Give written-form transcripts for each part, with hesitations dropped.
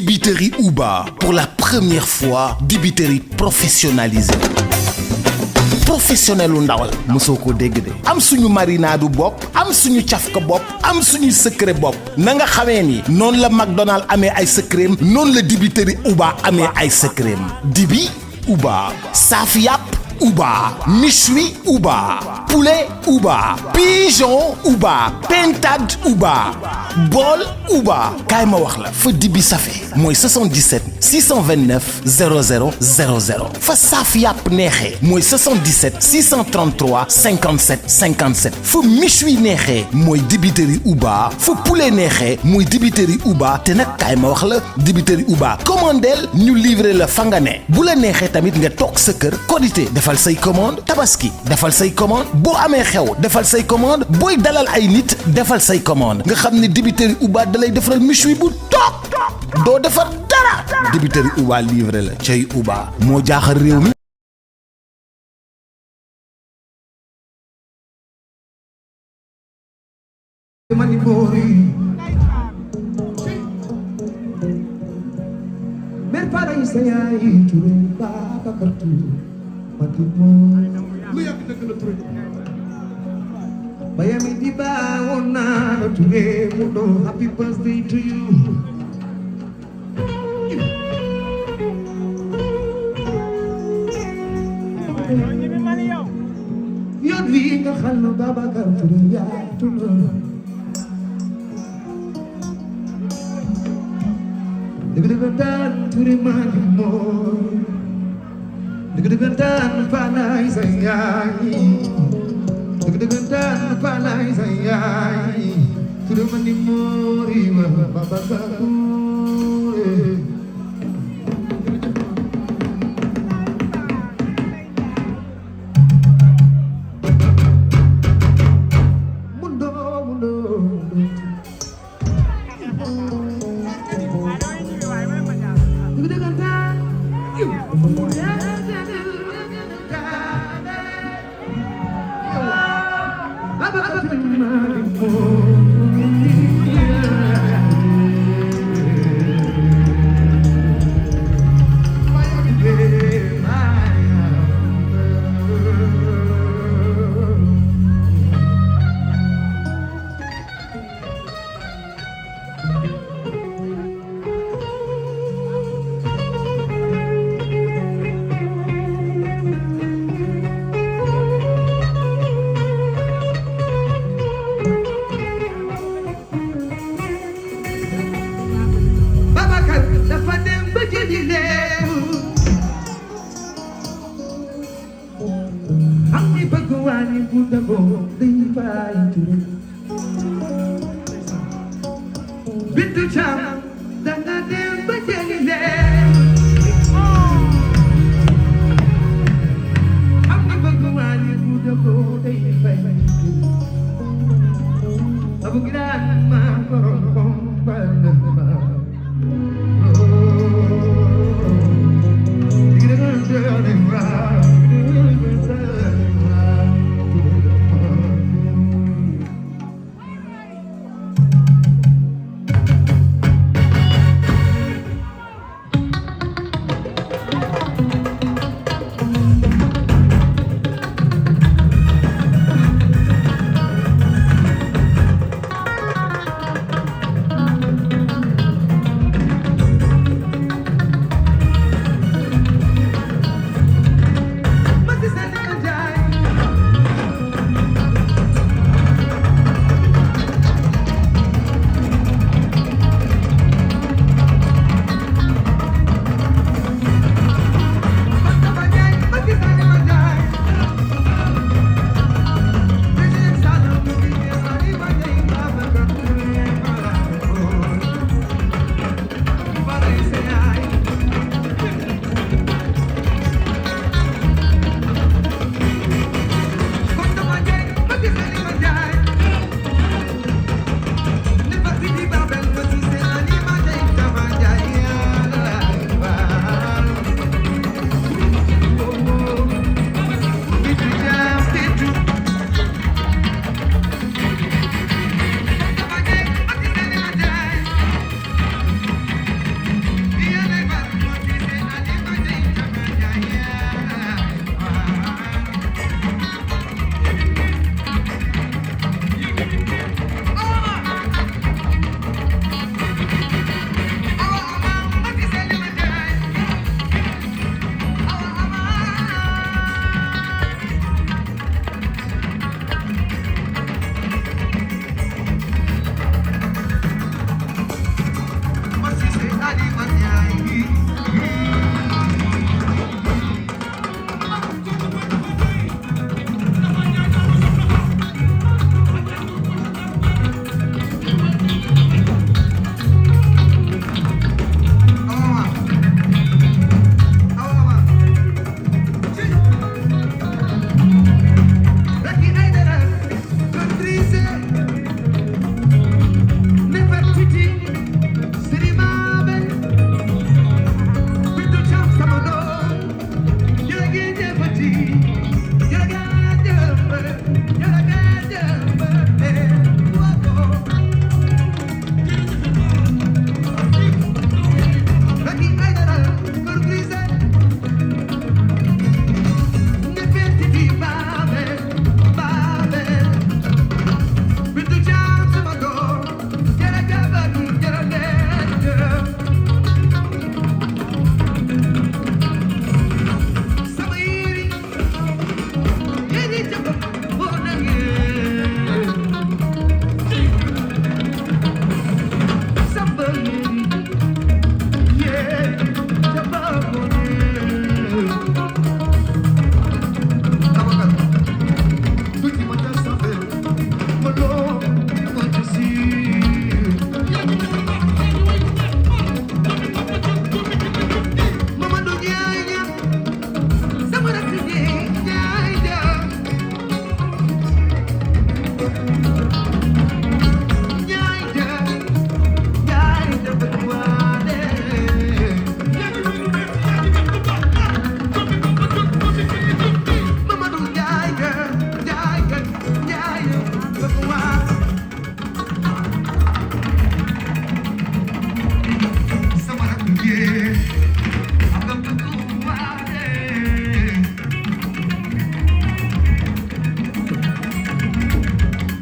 Dibiterie Uba, pour la première fois, dibiterie professionnalisée. Professionnel u ndawal mosoo ko dégg de am suñu marinadu bopp am suñu cafka bopp am suñu secret bopp na nga xamee ni noonu la McDonald amee ay secret noonu la dibiterie Uba amee ay secret dibi Uba saaf yàpp Uba méchoui Uba poulet Uba pigeon Uba pintade Uba bool Uba kaay ma wax la fa dibi safe mooy 77 629 00 00 fa saaf yàpp neexee mooy 77 633 57 57 fa méchoui neexee mooy dibiterie Uba fa poulet neexee mooy dibiterie Uba te nag kaay ma wax la dibiterie Uba commandeel ñu livrer la fa nga ne bu la neexee tamit nga toog sa kër Korité defal say commande Tabaski defal say commande boo amee xew defal say commande booy dalal ay nit defal say commande nga xam ne dibiterie Uba dalay defaral méchoui bu toog doo defar dara dibiterie Uba livré la cay Uba moo jaaxal réew mi. Miami Diba, Ona, today, Mundo, happy birthday to you. You're being a hello, Baba, come to the yard to learn. Look at the done to remind you more. Look at the done, Panay, Kedengaran panai sayai sudah menimuri bapa kakure. Mundo Kedengaran Bintou Cham, danga dem ba jëli leen. Am na bëgg waa ni bu dëggoo day fay. Abu giraan ma korom kombal na ma.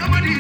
Amadi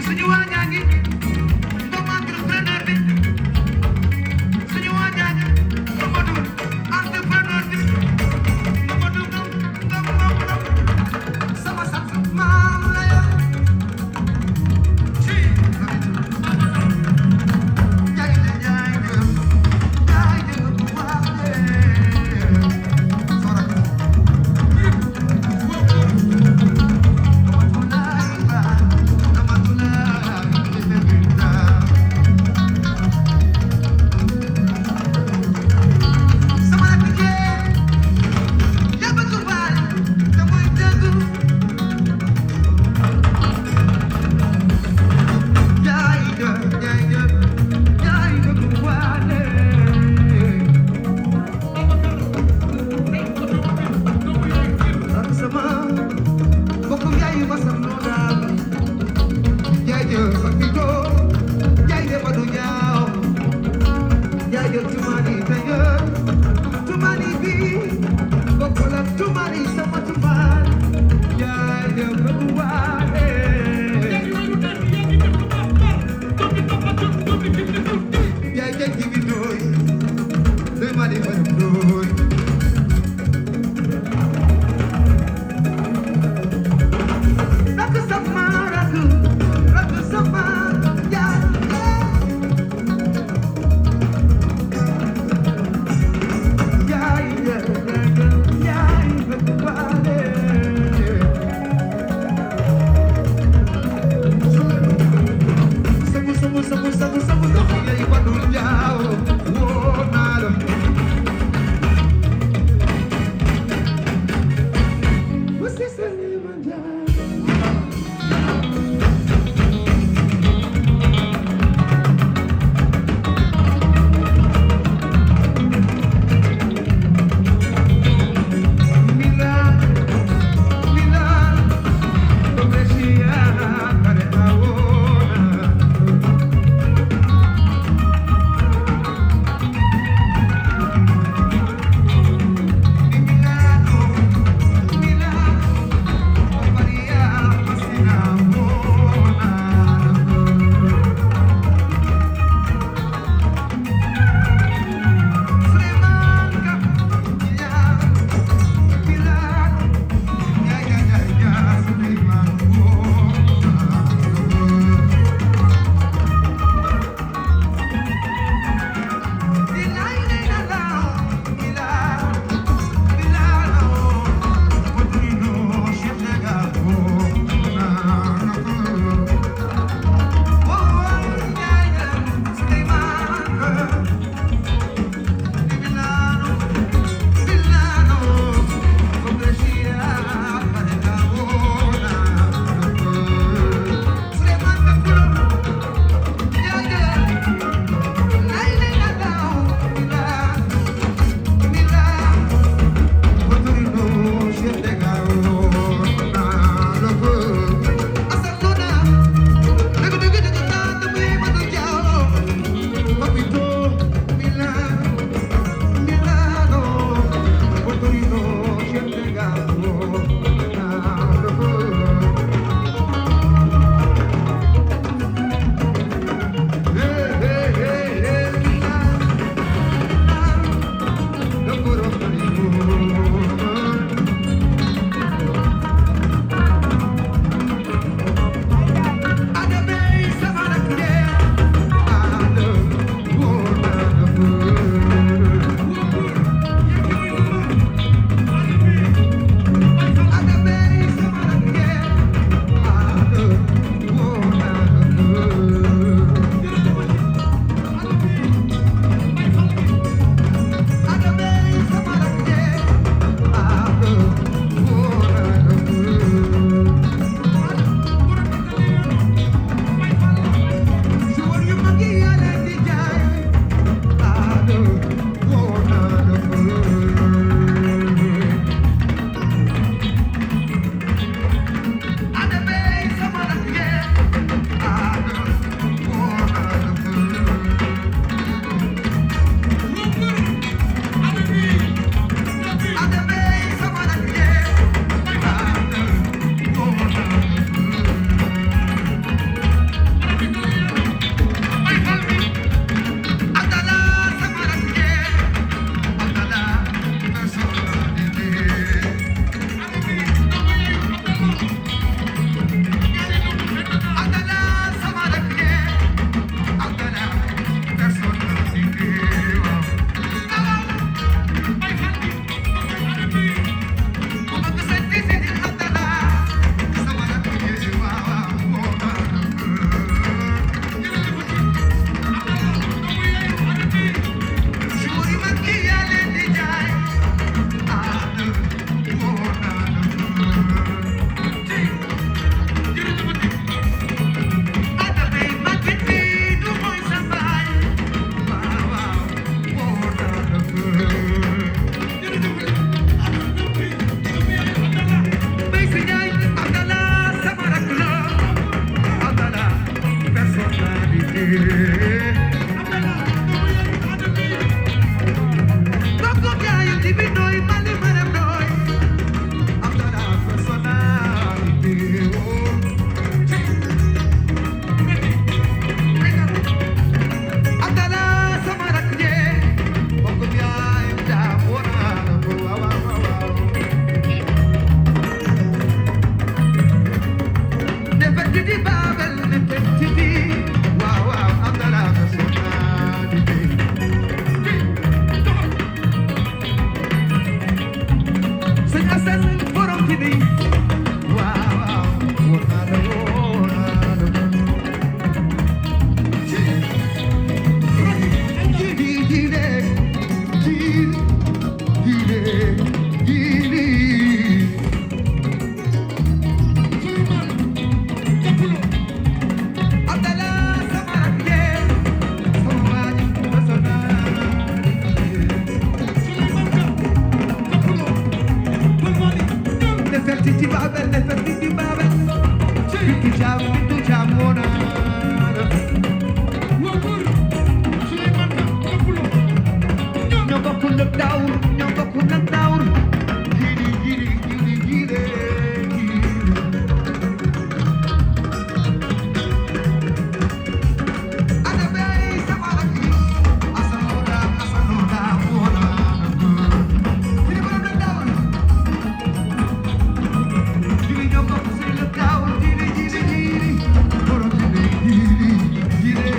di Baabel nekkati di waaw waaw am na laa ko sonnaani bi sëñ Asan borom ci di waaw waaw wóor naa la wóor naa la jiidi jiide jiidi jiide Nefertiti Baabel, Nefertiti Baabel, Bintou Thiam wona ñoo bokk nag daawur ñoo bokk nag daawur jiidi jiidi jiidi jiide ana bay sama rakk yi asanoda wona jiidi borom nag daawur jiidi ñoo bokk si nag daawur jiidi jiidi jiidi borom jiidi jiidi jiide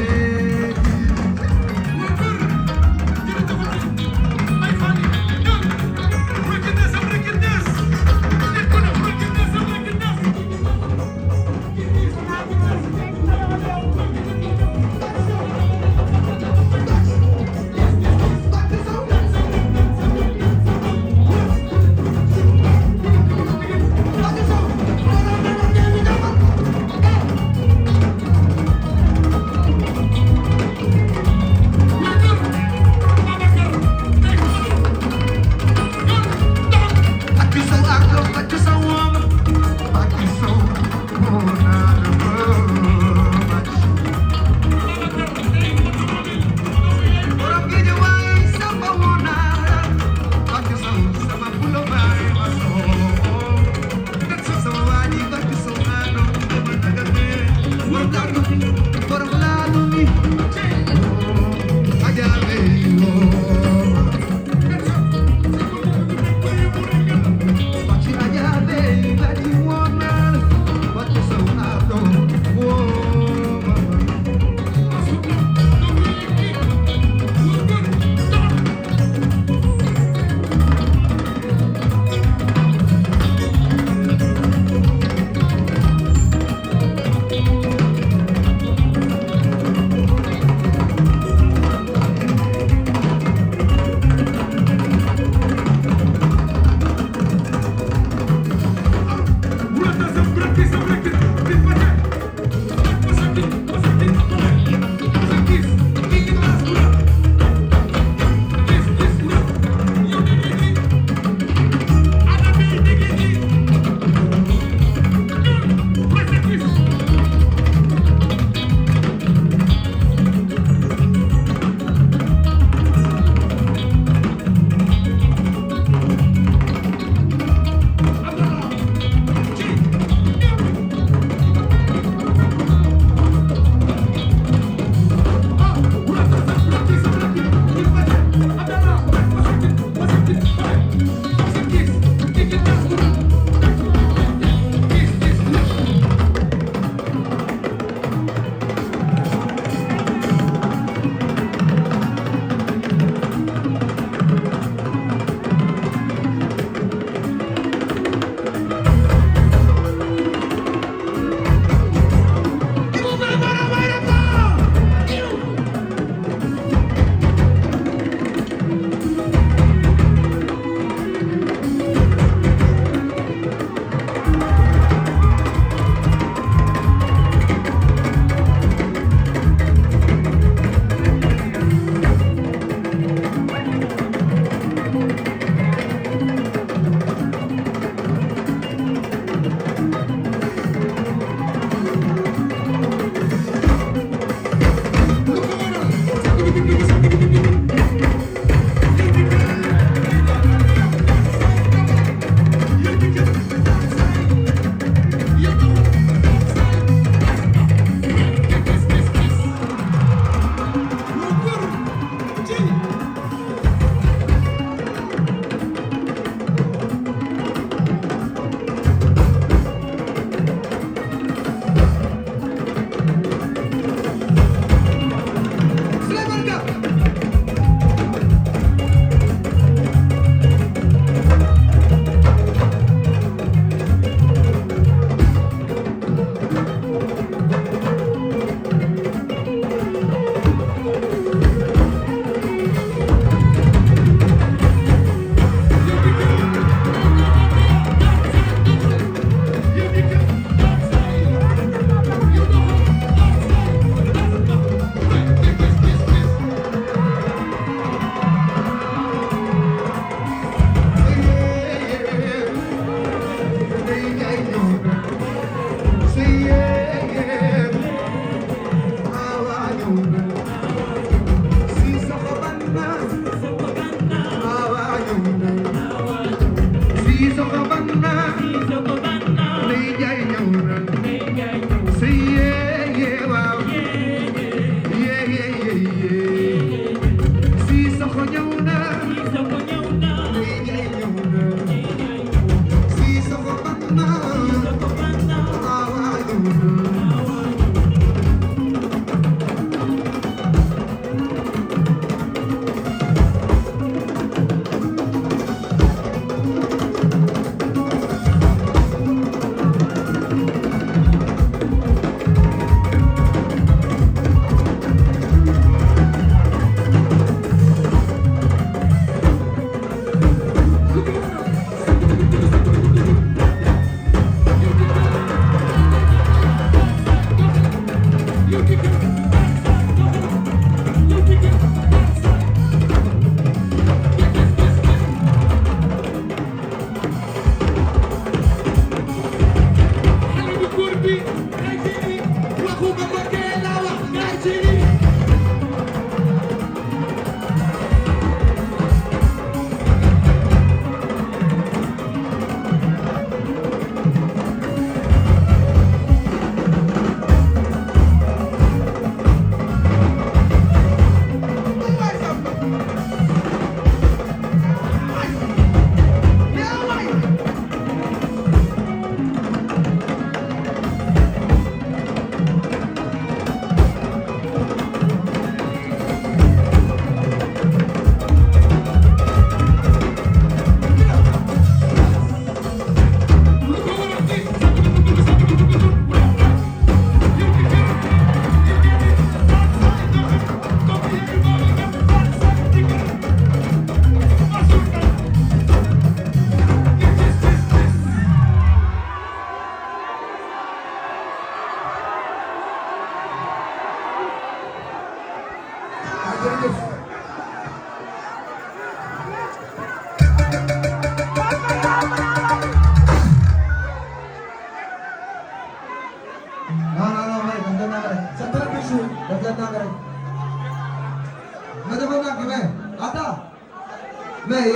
Mais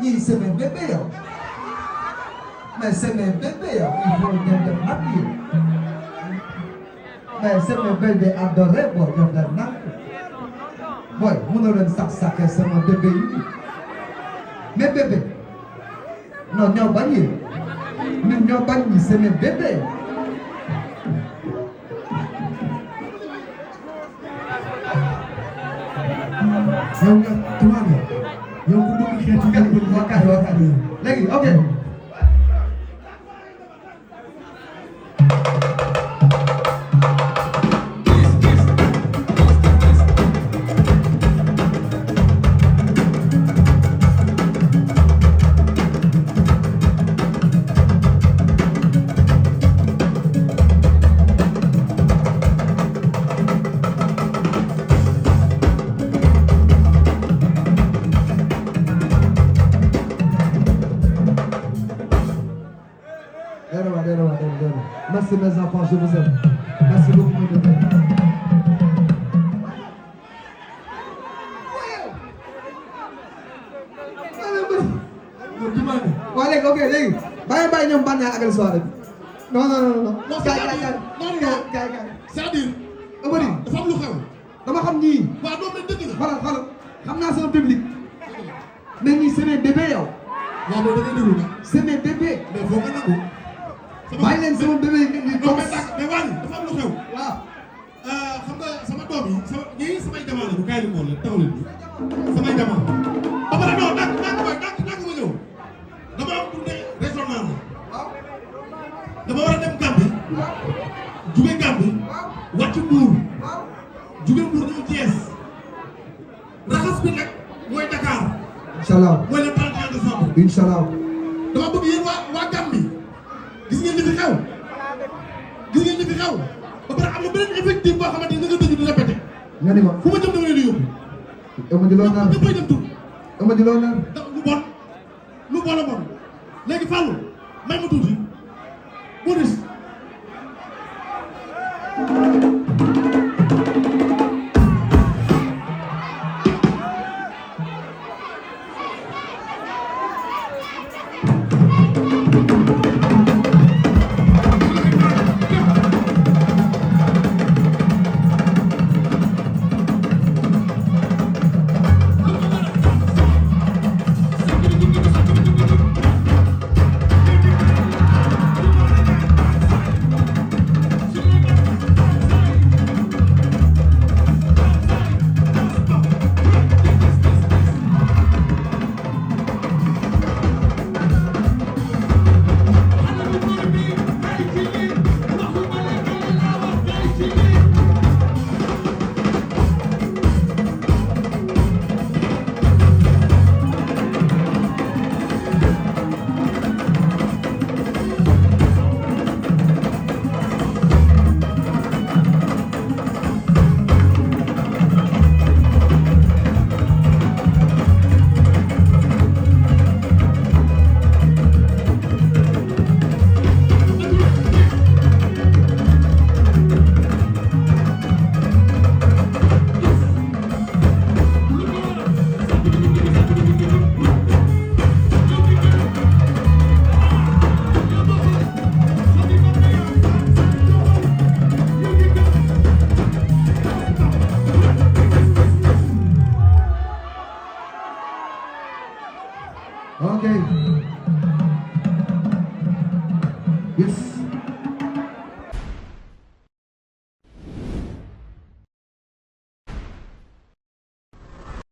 ñii c'est mes bébés yow mais c'est mes bébés yow il faut ngeen def nag yi mais c'est mes bébés adorés booy ñoom dañ nag booy mënoo leen sax-saxee sama bébé yi mes bébés non ñoo bañ yi ñun ñoo bañ ñi c'est mes bébés yow nga tubaab yow ku bëgg xeetu wakkaat léegi ok Merci mes enfants, je vous aime. Merci beaucoup mes bébés. waaw léegi ok léegi bàyyi ñoom bànneex ak soirée bi non. c'est-à-dire. Amady dafa am lu xew. dama xam ñii. waaw doo mel dëgg la. xoolal xam naa sama public mais ñii c'est mes bébés yow. waaw loolu da ngay déglu nag. c'est mes bébés. mais foo ko nangu. bàyyi leen sama bébé yi ngeen di non mais Wally dafa am lu xew. waaw. xam nga sama doom yi ñii samay jamono la bu kaay li moom la taxaw leen samay jamono. ba pare non nag ma ñëw dama am tournée régionale dama war a dem Gambie jóge Gambie wàcc Mbour jóge Mbour ñëw Thiès raxas bi nag mooy Dakar. Inch'Allah mooy le 31 décembre. Inch'Allah. dama bëgg yéen waa Gambie gis ngeen li fi xew ba pare am na beneen effectif boo xamante ni nga tëju di répété. nga ni ma fu ma jëm dama leen di yóbbu. Amady loo naan ñëppay dem tur. Amady loo naan. lu bon a bon léegi Fallou may ma tuuti Maurice. ok